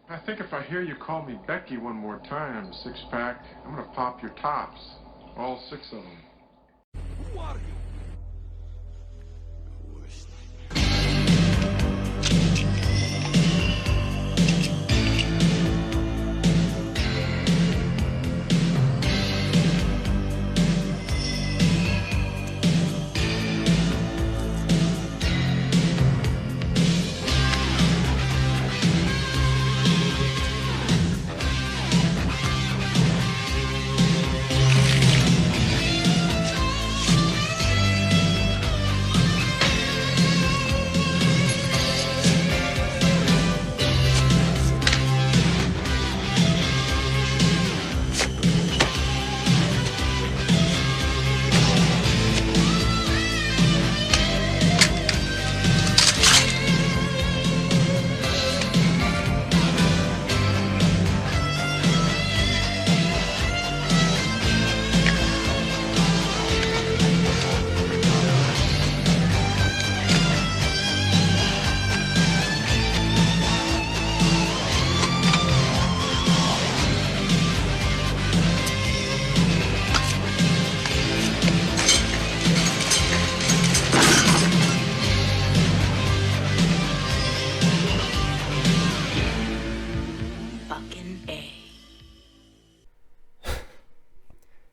I think if I hear you call me Becky one more time, six-pack, I'm gonna pop your tops. All six of them. Who are you?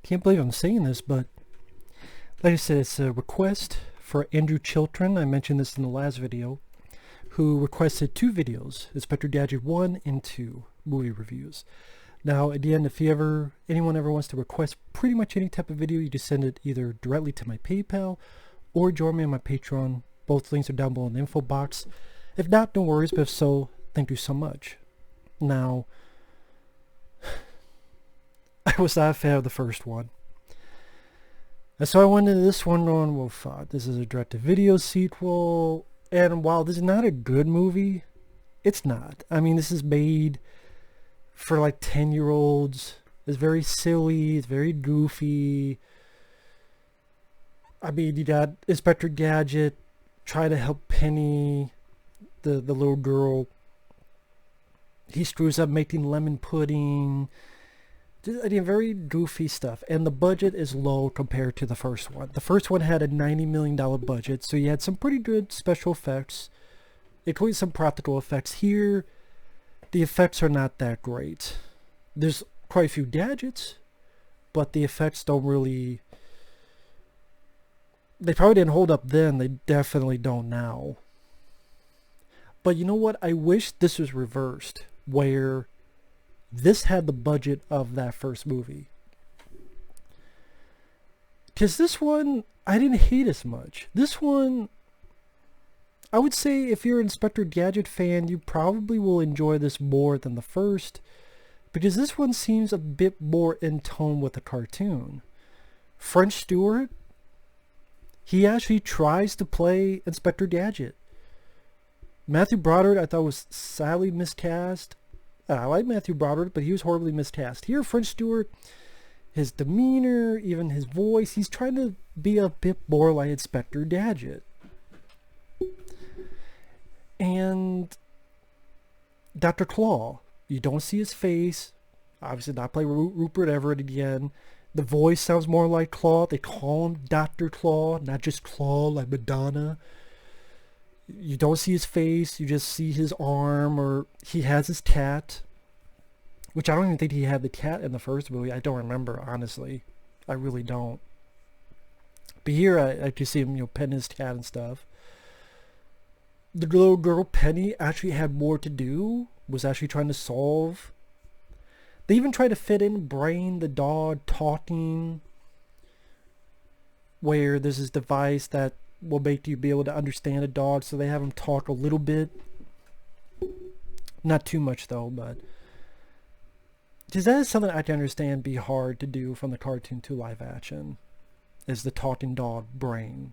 Can't believe I'm saying this, but like I said, it's a request for Andrew Chiltern. I mentioned this in the last video, who requested 2 videos, Inspector Gadget 1 and 2 movie reviews. Now, at the end, if anyone ever wants to request pretty much any type of video, you just send it either directly to my PayPal or join me on my Patreon. Both links are down below in the info box. If not, no worries, but if so, thank you so much. Now, I was not a fan of the first one. And so I went into this one on, well, this is a direct-to-video sequel, and while this is not a good movie, it's not. I mean, this is made for like 10-year-olds. It's very silly, it's very goofy. I mean, you got Inspector Gadget try to help Penny, the little girl. He screws up making lemon pudding. Again, very goofy stuff, and the budget is low compared to the first one. The first one had a $90 million budget, so you had some pretty good special effects, including some practical effects. Here, the effects are not that great. There's quite a few gadgets, but the effects don't really... They probably didn't hold up then, they definitely don't now. But you know what? I wish this was reversed, where this had the budget of that first movie. Because this one, I didn't hate as much. This one, I would say if you're an Inspector Gadget fan, you probably will enjoy this more than the first. Because this one seems a bit more in tone with the cartoon. French Stewart, he actually tries to play Inspector Gadget. Matthew Broderick, I thought, was sadly miscast. I like Matthew Broderick, but he was horribly miscast. Here, French Stewart, his demeanor, even his voice, he's trying to be a bit more like Inspector Gadget. And Dr. Claw, you don't see his face. Obviously not play Rupert Everett again. The voice sounds more like Claw. They call him Dr. Claw, not just Claw like Madonna. You don't see his face, you just see his arm, or he has his cat, which I don't even think he had the cat in the first movie. I don't remember, honestly. I really don't. But here I can see him, petting his cat and stuff. The little girl Penny actually had more to do, was actually trying to solve. They even tried to fit in Brain, the dog, talking, where there's this device that will make you be able to understand a dog, so they have him talk a little bit. Not too much though, but because that is something I can understand be hard to do from the cartoon to live action, is the talking dog Brain.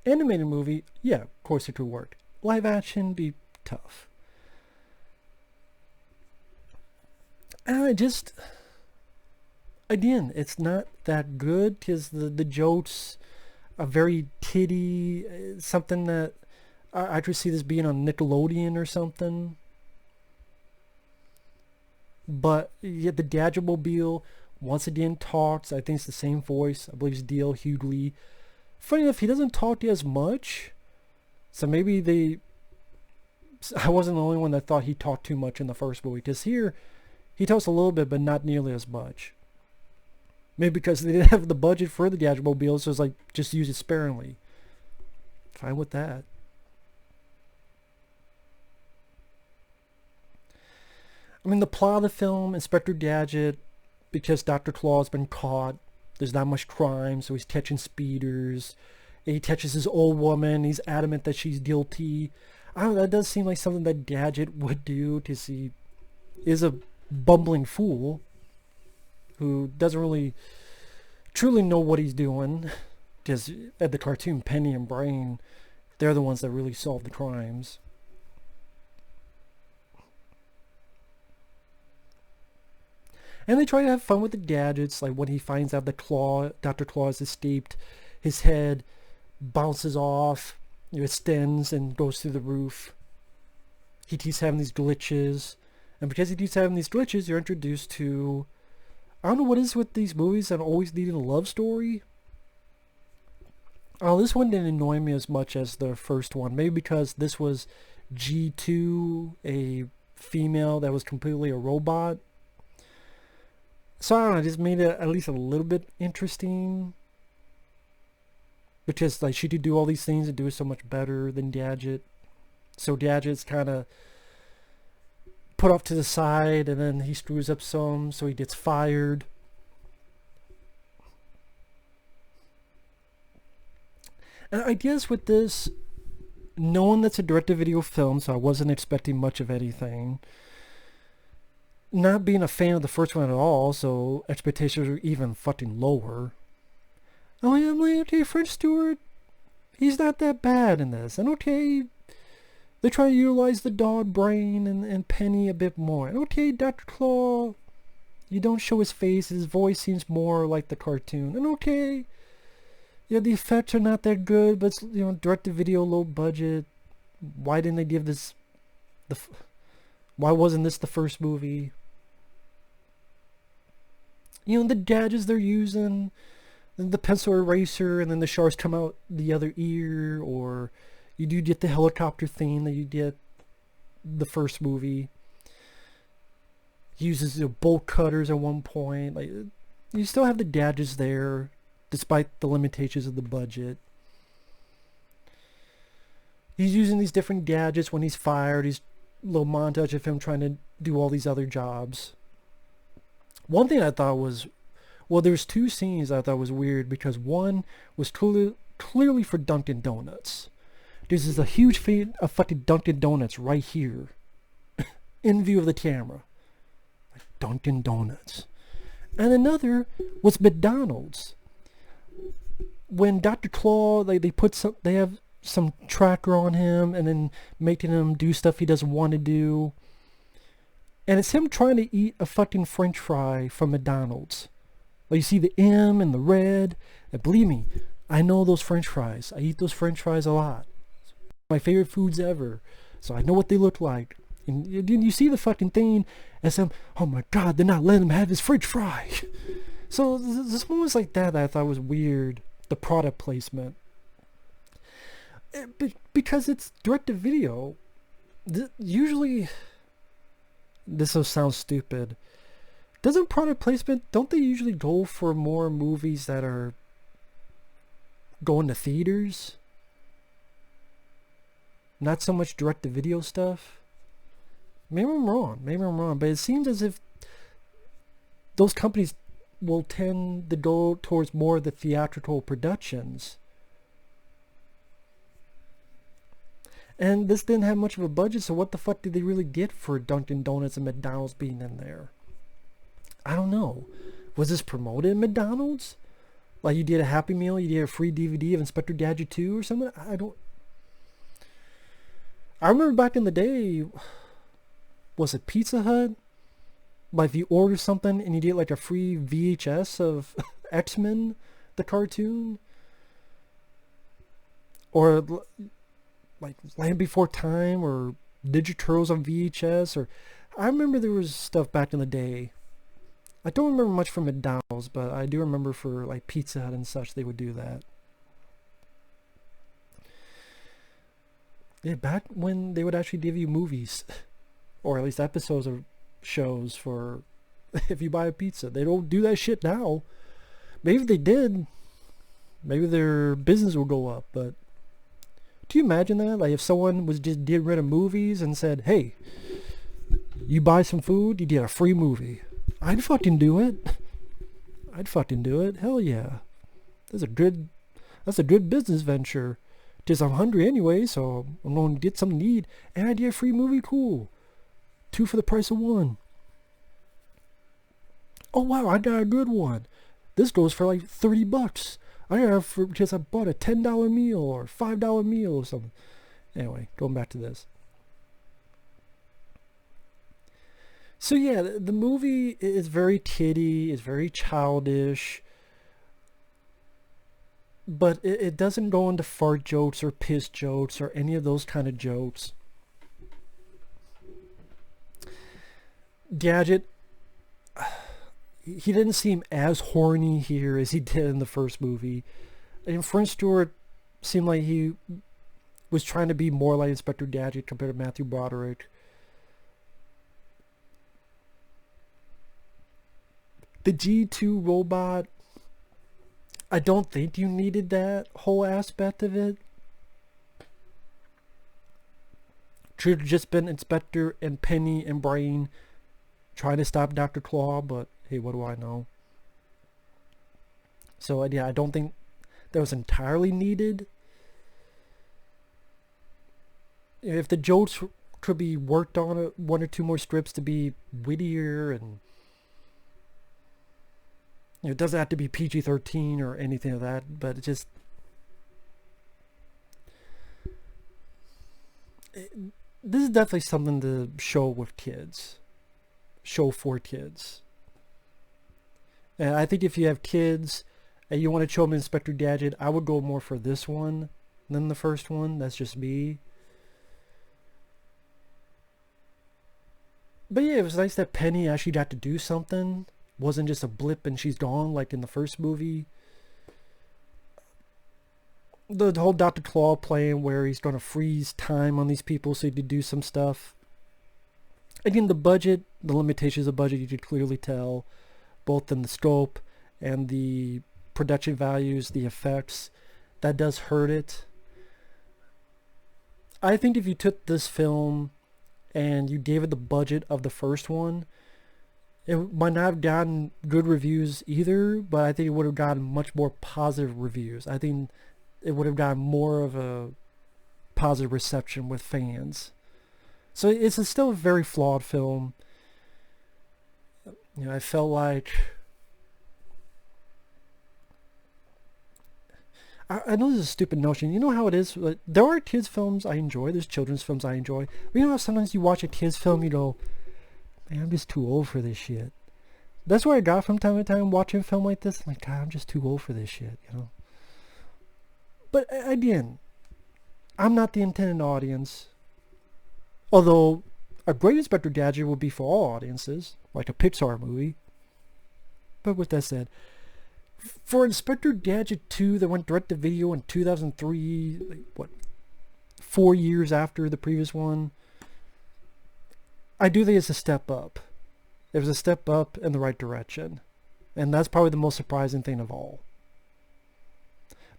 Animated movie, yeah, of course it could work. Live action, be tough. Again, it's not that good because the jokes are very kiddie, something that I could see this being on Nickelodeon or something. But yeah, the Gadget-mobile once again talks. I think it's the same voice. I believe it's D.L. Hughley. Funny enough, he doesn't talk as much. So maybe I wasn't the only one that thought he talked too much in the first movie. Because here, he talks a little bit, but not nearly as much. Maybe because they didn't have the budget for the Gadget-mobile, so it's like, just use it sparingly. Fine with that. I mean, the plot of the film, Inspector Gadget, because Dr. Claw has been caught, there's not much crime, so he's catching speeders. He catches his old woman, he's adamant that she's guilty. I don't know, that does seem like something that Gadget would do, because he is a bumbling fool who doesn't really truly know what he's doing. Because at the cartoon, Penny and Brain, they're the ones that really solve the crimes. And they try to have fun with the gadgets, like when he finds out that Dr. Claw has escaped, his head bounces off, it extends and goes through the roof. He keeps having these glitches, and because he keeps having these glitches, you're introduced to, I don't know what is with these movies that always needed a love story. Oh, this one didn't annoy me as much as the first one. Maybe because this was G2, a female that was completely a robot. So I don't know, it just made it at least a little bit interesting. Because like she could do all these things and do it so much better than Gadget. So Gadget's kind of put off to the side, and then he screws up some, so he gets fired. And I guess with this, knowing that's a direct-to-video film, so I wasn't expecting much of anything. Not being a fan of the first one at all, so expectations are even fucking lower. I'm like, okay, French Stewart, he's not that bad in this. And okay, they try to utilize the dog Brain and Penny a bit more. And okay, Dr. Claw, you don't show his face, his voice seems more like the cartoon. And okay, yeah, the effects are not that good, but it's, you know, direct-to-video, low budget. Why didn't they give this why wasn't this the first movie? You know, the gadgets they're using, the pencil eraser, and then the shards come out the other ear, or you do get the helicopter thing that you get the first movie. He uses the bolt cutters at one point. Like, you still have the gadgets there, despite the limitations of the budget. He's using these different gadgets when he's fired. He's a little montage of him trying to do all these other jobs. One thing I thought was, well, there's two scenes I thought was weird, because one was clearly for Dunkin' Donuts. There's a huge feed of fucking Dunkin' Donuts right here, in view of the camera. Like Dunkin' Donuts. And another was McDonald's. When Dr. Claw, they have some tracker on him, and then making him do stuff he doesn't want to do. And it's him trying to eat a fucking French fry from McDonald's. Like, you see the M and the red. And believe me, I know those French fries. I eat those French fries a lot. My favorite foods ever. So I know what they look like. And you see the fucking thing as him, oh my god, they're not letting him have his French fry. So there's moments like that I thought was weird. The product placement. Because it's direct-to-video. Usually, this will sound stupid. Doesn't product placement, don't they usually go for more movies that are going to theaters? Not so much direct-to-video stuff? Maybe I'm wrong, but it seems as if those companies will tend to go towards more of the theatrical productions. And this didn't have much of a budget, so what the fuck did they really get for Dunkin' Donuts and McDonald's being in there? I don't know. Was this promoted at McDonald's? Like, you did a Happy Meal, you did a free DVD of Inspector Gadget 2 or something? I remember back in the day, was it Pizza Hut? Like, if you order something and you get like a free VHS of X-Men, the cartoon? Or like Land Before Time or Ninja Turtles on VHS, or I remember there was stuff back in the day. I don't remember much from McDonald's, but I do remember for like Pizza Hut and such, they would do that. Yeah, back when they would actually give you movies, or at least episodes of shows for if you buy a pizza. They don't do that shit now. Maybe they did. Maybe their business will go up, but do you imagine that? Like if someone was just getting rid of movies and said, hey, you buy some food, you get a free movie. I'd fucking do it. I'd fucking do it. Hell yeah. That's a good business venture. Just I'm hungry anyway, so I'm going to get something to eat. And I get a free movie, cool. 2 for the price of 1. Oh wow, I got a good one. This goes for like $30. I got it for because I bought a $10 meal or $5 meal or something. Anyway, going back to this. So yeah, the movie is very kiddie, it's very childish, but it doesn't go into fart jokes or piss jokes or any of those kind of jokes. Gadget, he didn't seem as horny here as he did in the first movie. And French Stewart seemed like he was trying to be more like Inspector Gadget compared to Matthew Broderick. The G2 robot, I don't think you needed that whole aspect of it. Should have just been Inspector and Penny and Brain trying to stop Dr. Claw, but hey, what do I know? So yeah, I don't think that was entirely needed. If the jokes could be worked on 1 or 2 more strips to be wittier, and it doesn't have to be PG-13 or anything of that, but it just this is definitely something to show with kids, show for kids. And I think if you have kids and you want to show them Inspector Gadget, I would go more for this one than the first one. That's just me. But yeah, it was nice that Penny actually got to do something. Wasn't just a blip and she's gone like in the first movie. The whole Dr. Claw playing where he's going to freeze time on these people so he could do some stuff. Again, the budget, the limitations of budget, you could clearly tell, both in the scope and the production values, the effects. That does hurt it. I think if you took this film and you gave it the budget of the first one, it might not have gotten good reviews either, but I think it would have gotten much more positive reviews. I think it would have gotten more of a positive reception with fans. So it's still a very flawed film. You know, I felt like I know this is a stupid notion. You know how it is? Like, there are kids films I enjoy. There's children's films I enjoy. But you know how sometimes you watch a kids film, you go, man, I'm just too old for this shit. That's where I got from time to time watching a film like this. I'm like, God, I'm just too old for this shit, you know? But again, I'm not the intended audience. Although a great Inspector Gadget would be for all audiences, like a Pixar movie. But with that said, for Inspector Gadget 2 that went direct to video in 2003, like, what, 4 years after the previous one, I do think it's a step up. It was a step up in the right direction. And that's probably the most surprising thing of all.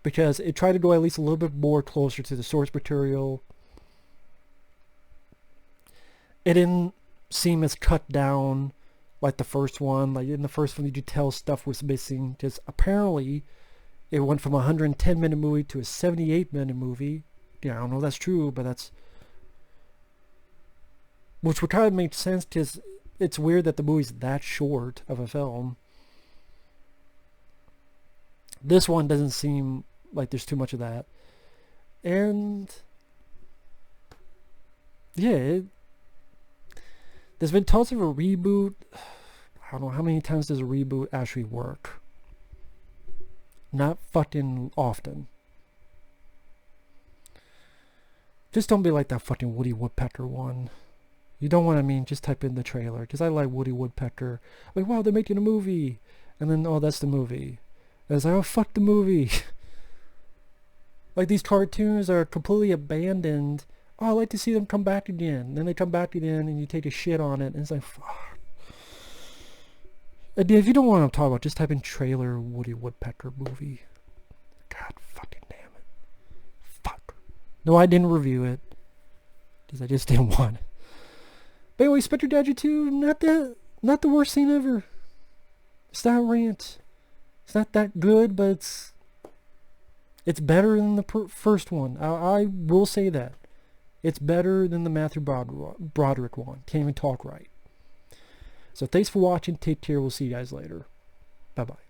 Because it tried to go at least a little bit more closer to the source material. It didn't seem as cut down like the first one. Like in the first one, you could tell stuff was missing. Just apparently, it went from a 110-minute movie to a 78-minute movie. Yeah, I don't know if that's true, but that's... Which would kind of make sense because it's weird that the movie's that short of a film. This one doesn't seem like there's too much of that. And... yeah, there's been talks of a reboot. I don't know how many times does a reboot actually work. Not fucking often. Just don't be like that fucking Woody Woodpecker one. You don't want to just type in the trailer. Because I like Woody Woodpecker. Like, wow, they're making a movie. And then, oh, that's the movie. And it's like, oh, fuck the movie. Like, these cartoons are completely abandoned. Oh, I like to see them come back again. Then they come back again and you take a shit on it. And it's like, fuck. If you don't want to talk about, just type in trailer Woody Woodpecker movie. God fucking damn it. Fuck. No, I didn't review it. Because I just didn't want it. But anyway, Spectre Gadget 2, not the worst thing ever. It's not rant. It's not that good, but it's better than the first one. I will say that. It's better than the Matthew Broderick one. Can't even talk right. So thanks for watching. Take care. We'll see you guys later. Bye-bye.